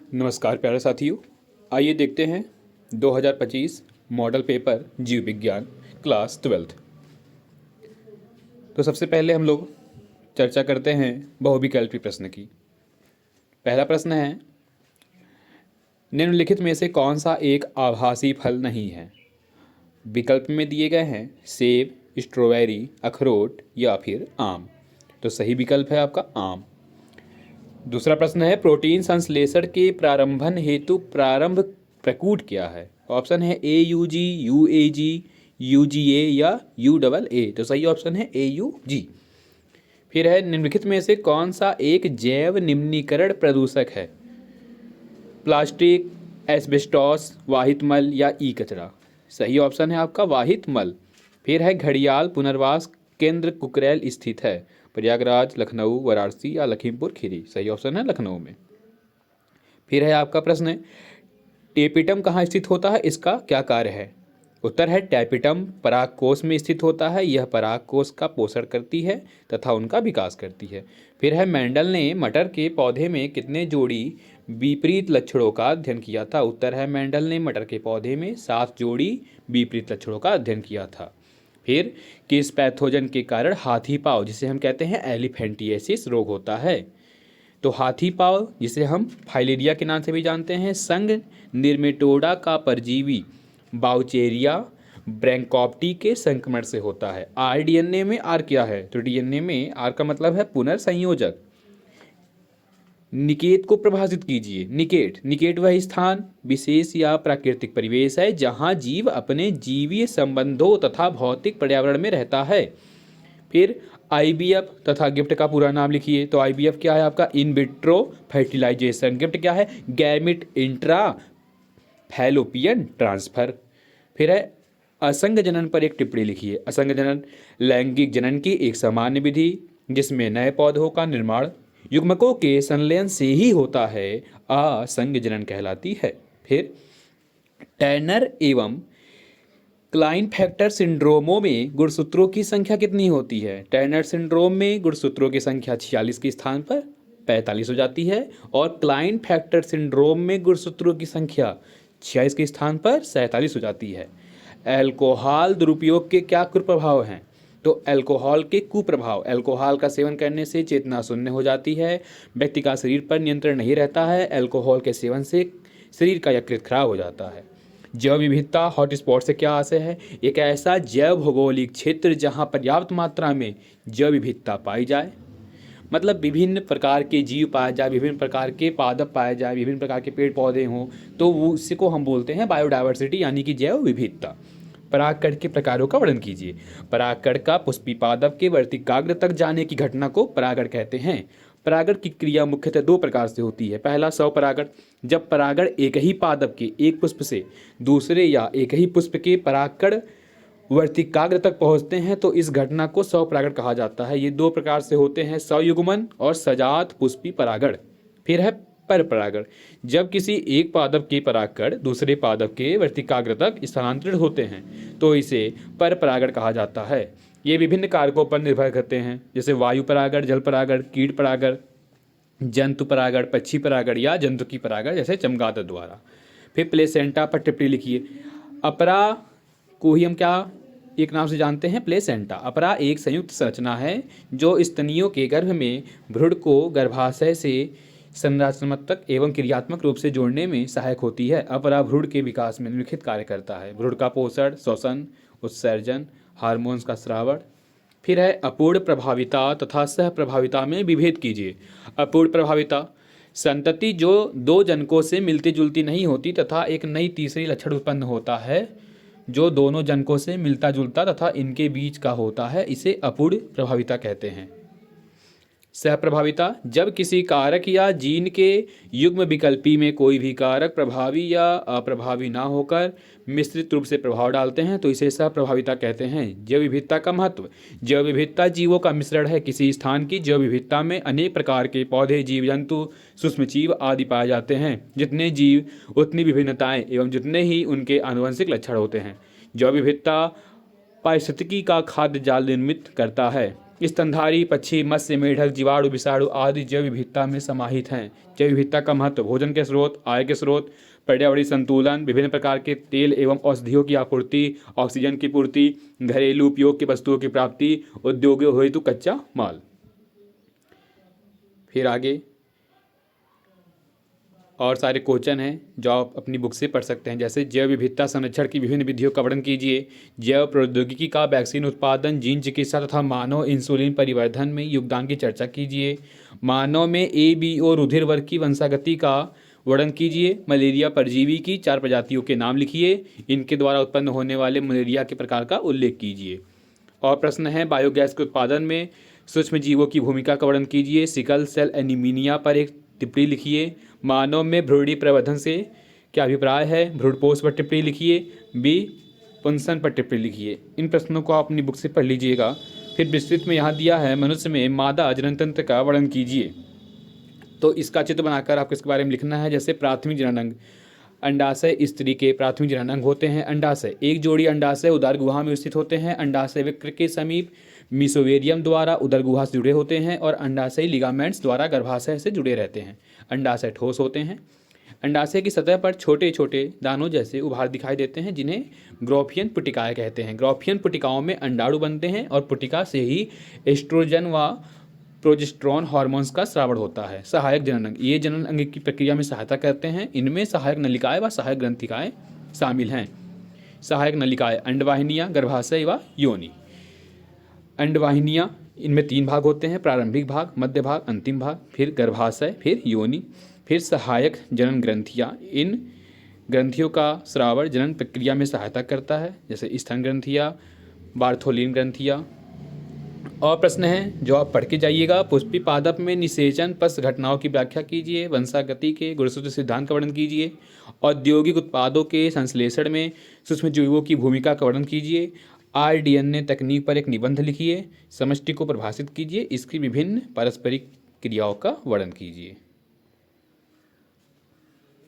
नमस्कार प्यारे साथियों, आइए देखते हैं 2025 मॉडल पेपर जीव विज्ञान क्लास 12th। तो सबसे पहले हम लोग चर्चा करते हैं बहुविकल्पी प्रश्न की। पहला प्रश्न है, निम्नलिखित में से कौन सा एक आभासी फल नहीं है? विकल्प में दिए गए हैं सेब, स्ट्रॉबेरी, अखरोट या फिर आम। तो सही विकल्प है आपका आम। दूसरा प्रश्न है, प्रोटीन संश्लेषण के प्रारंभन हेतु प्रारंभ प्रकूट क्या है? ऑप्शन है AUG, UAG, UGA या UAA। तो सही ऑप्शन है AUG। फिर है, निम्नलिखित में से कौन सा एक जैव निम्नीकरण प्रदूषक है? प्लास्टिक, एस्बेस्टॉस, वाहित मल या ई कचरा। सही ऑप्शन है आपका वाहित मल। फिर है, घड़ियाल पुनर्वास केंद्र कुकरेल स्थित है? प्रयागराज, लखनऊ, वाराणसी या लखीमपुर खीरी। सही ऑप्शन है लखनऊ में। फिर है आपका प्रश्न, टेपिटम कहाँ स्थित होता है, इसका क्या कार्य है? उत्तर है, टैपिटम परागकोश में स्थित होता है। यह परागकोश का पोषण करती है तथा उनका विकास करती है। फिर है, मेंडल ने मटर के पौधे में कितने जोड़ी विपरीत लक्षणों का अध्ययन किया था? उत्तर है, मेंडल ने मटर के पौधे में 7 जोड़ी विपरीत लक्षणों का अध्ययन किया था। फिर, किस पैथोजन के कारण हाथी पाँव, जिसे हम कहते हैं एलिफेंटिएसिस रोग होता है? तो हाथी पाँव, जिसे हम फाइलेरिया के नाम से भी जानते हैं, संघ निर्मेटोडा का परजीवी बाउचेरिया ब्रैंकॉप्टी के संक्रमण से होता है। आरडीएनए में आर क्या है? तो डीएनए में आर का मतलब है पुनर्संयोजक। निकेत को परिभाषित कीजिए। निकेट वह स्थान, विशेष या प्राकृतिक परिवेश है जहां जीव अपने जीवीय संबंधों तथा भौतिक पर्यावरण में रहता है। फिर आईबीएफ तथा गिफ्ट का पूरा नाम लिखिए। तो आईबीएफ क्या है आपका? In vitro fertilisation. गिफ्ट क्या है? Gamete intra fallopian transfer. फिर है, असंग जनन पर एक टिप्पणी लिखिए। असंग जनन लैंगिक जनन की एक सामान्य विधि जिसमें नए पौधों का निर्माण युग्मकों के संलयन से ही होता है, असंग जनन कहलाती है। फिर, टर्नर एवं क्लाइनफेल्टर सिंड्रोमों में गुणसूत्रों की संख्या कितनी होती है? टर्नर सिंड्रोम में गुणसूत्रों की संख्या 46 के स्थान पर 45 हो जाती है और क्लाइनफेल्टर सिंड्रोम में गुणसूत्रों की संख्या 46 के स्थान पर 47 हो जाती है। अल्कोहल दुरुपयोग के क्या कुप्रभाव हैं? तो अल्कोहल के कुप्रभाव, अल्कोहल का सेवन करने से चेतना शून्य हो जाती है, व्यक्ति का शरीर पर नियंत्रण नहीं रहता है, अल्कोहल के सेवन से शरीर का यकृत खराब हो जाता है। जैव विविधता हॉटस्पॉट से क्या आशय है? एक ऐसा जैव भौगोलिक क्षेत्र जहां पर्याप्त मात्रा में जैव विविधता पाई जाए, मतलब विभिन्न प्रकार के जीव पाए जाए, विभिन्न प्रकार के पादप पाए जाए, विभिन्न प्रकार के पेड़ पौधे हों, तो वो उसी को हम बोलते हैं बायोडाइवर्सिटी, यानी कि जैव विविधता। परागकण के प्रकारों का वर्णन कीजिए। परागकण का पुष्पी पादप के वर्तिकाग्र तक जाने की घटना को परागण कहते हैं। परागण की क्रिया मुख्यतः 2 प्रकार से होती है। पहला, स्वपरागण, जब परागण एक ही पादप के एक पुष्प से दूसरे या एक ही पुष्प के परागकण वर्तिकाग्र तक पहुंचते हैं तो इस घटना को स्वपरागण कहा जाता है। ये 2 प्रकार से होते हैं, स्वयुग्मन और सजात पुष्पी परागण। फिर है परपरागण, जब किसी एक पादप के परागकण दूसरे पादप के वर्तिकाग्र तक स्थानांतरित होते हैं तो इसे परपरागण कहा जाता है। ये विभिन्न कारकों पर निर्भर करते हैं, जैसे वायु परागण, जल परागण, कीट परागण, जंतु परागण, पक्षी परागण या जंतुकी परागण, जैसे चमगादड़ द्वारा। फिर प्लेसेंटा पर टिप्पणी लिखिए। अपरा को ही हम क्या एक नाम से जानते हैं? प्लेसेंटा। अपरा एक संयुक्त संरचना है जो स्तनियों के गर्भ में भ्रूण को गर्भाशय से संरचनात्मक एवं क्रियात्मक रूप से जोड़ने में सहायक होती है। अपरा भ्रूण के विकास में निम्नलिखित कार्य करता है: भ्रूण का पोषण, श्वसन, उत्सर्जन, हार्मोन्स का स्रावण। फिर है, अपूर्ण प्रभाविता तथा सह प्रभाविता में विभेद कीजिए। अपूर्ण प्रभाविता, संतति जो 2 जनकों से मिलती जुलती नहीं होती तथा एक नई तीसरी लक्षण उत्पन्न होता है जो दोनों जनकों से मिलता जुलता तथा इनके बीच का होता है, इसे अपूर्ण प्रभाविता कहते हैं। सहप्रभाविता, जब किसी कारक या जीन के युग्म विकल्पी में कोई भी कारक प्रभावी या अप्रभावी ना होकर मिश्रित रूप से प्रभाव डालते हैं तो इसे सहप्रभाविता कहते हैं। जैव विविधता का महत्व, जैव विविधता जीवों का मिश्रण है। किसी स्थान की जैव विविधता में अनेक प्रकार के पौधे, जीव जंतु, सूक्ष्मजीव आदि पाए जाते हैं। जितने जीव उतनी विभिन्नताएं एवं जितने ही उनके आनुवंशिक लक्षण होते हैं। जैव विविधता पारिस्थितिकी का खाद्य जाल निर्मित करता है। स्तनधारी पक्षी, मत्स्य, मेढक, जीवाणु, विषाणु आदि जैव विविधता में समाहित हैं। जैव विविधता का महत्व: भोजन के स्रोत, आय के स्रोत, पर्यावरणीय संतुलन, विभिन्न प्रकार के तेल एवं औषधियों की आपूर्ति, ऑक्सीजन की पूर्ति, घरेलू उपयोग की वस्तुओं की प्राप्ति, उद्योगों हेतु कच्चा माल। फिर आगे और सारे क्वेश्चन हैं जो आप अपनी बुक से पढ़ सकते हैं, जैसे जैव विविधता संरक्षण की विभिन्न विधियों का वर्णन कीजिए। जैव प्रौद्योगिकी का वैक्सीन उत्पादन, जीन चिकित्सा तथा मानव इंसुलिन परिवर्धन में योगदान की चर्चा कीजिए। मानव में ABO रुधिर वर्ग की वंशागति का वर्णन कीजिए। मलेरिया परजीवी की 4 प्रजातियों के नाम लिखिए। इनके द्वारा उत्पन्न होने वाले मलेरिया के प्रकार का उल्लेख कीजिए। और प्रश्न है, बायोगैस के उत्पादन में सूक्ष्म जीवों की भूमिका का वर्णन कीजिए। सिकल सेल एनीमिया पर एक टिप्पणी लिखिए। मानव में भ्रूणी प्रवर्धन से क्या अभिप्राय है? भ्रूणपोष पर टिप्पणी लिखिए। बी पुंसन पर टिप्पणी लिखिए। इन प्रश्नों को आप अपनी बुक से पढ़ लीजिएगा। फिर विस्तृत में यहाँ दिया है, मनुष्य में मादा जननतंत्र का वर्णन कीजिए। तो इसका चित्र बनाकर आपको इसके बारे में लिखना है। जैसे प्राथमिक जननांग, अंडाशय स्त्री के प्राथमिक जननांग होते हैं। अंडाशय, एक जोड़ी अंडाशय उदर गुहा में स्थित होते हैं। अंडाशय वृक्क के समीप मीसोवेरियम द्वारा उदर गुहा से जुड़े होते हैं और अंडाशय लिगामेंट्स द्वारा गर्भाशय से जुड़े रहते हैं। अंडाशय ठोस होते हैं। अंडाशय की सतह पर छोटे छोटे दानों जैसे उभार दिखाई देते हैं, जिन्हें ग्रोफियन पुटिकाएं कहते हैं। ग्रोफियन पुटिकाओं में अंडाणु बनते हैं और पुटिका से ही एस्ट्रोजन व प्रोजेस्टेरोन हार्मोन्स का स्रावण होता है। सहायक जनन अंग, ये जनन अंग की प्रक्रिया में सहायता करते हैं। इनमें सहायक नलिकाएं व सहायक ग्रंथिकाएं शामिल हैं। सहायक नलिकाएं अंडवाहिनियां, गर्भाशय व योनि। अंडवाहिनियां, इनमें 3 भाग होते हैं, प्रारंभिक भाग, मध्य भाग, अंतिम भाग, फिर गर्भाशय, फिर योनि। फिर सहायक जनन ग्रंथियां, इन ग्रंथियों का स्रावण जनन प्रक्रिया में सहायता करता है, जैसे स्तन ग्रंथियां, बार्थोलिन ग्रंथियां। और प्रश्न है जो आप पढ़ के जाइएगा। पुष्पी पादप में निषेचन पश्च घटनाओं की व्याख्या कीजिए। वंशागति के गुणसूत्र सिद्धांत का वर्णन कीजिए। औद्योगिक उत्पादों के संश्लेषण में सूक्ष्म जीवों की भूमिका का वर्णन कीजिए। rDNA तकनीक पर एक निबंध लिखिए। समष्टि को परिभाषित कीजिए। इसकी विभिन्न पारस्परिक क्रियाओं का वर्णन कीजिए।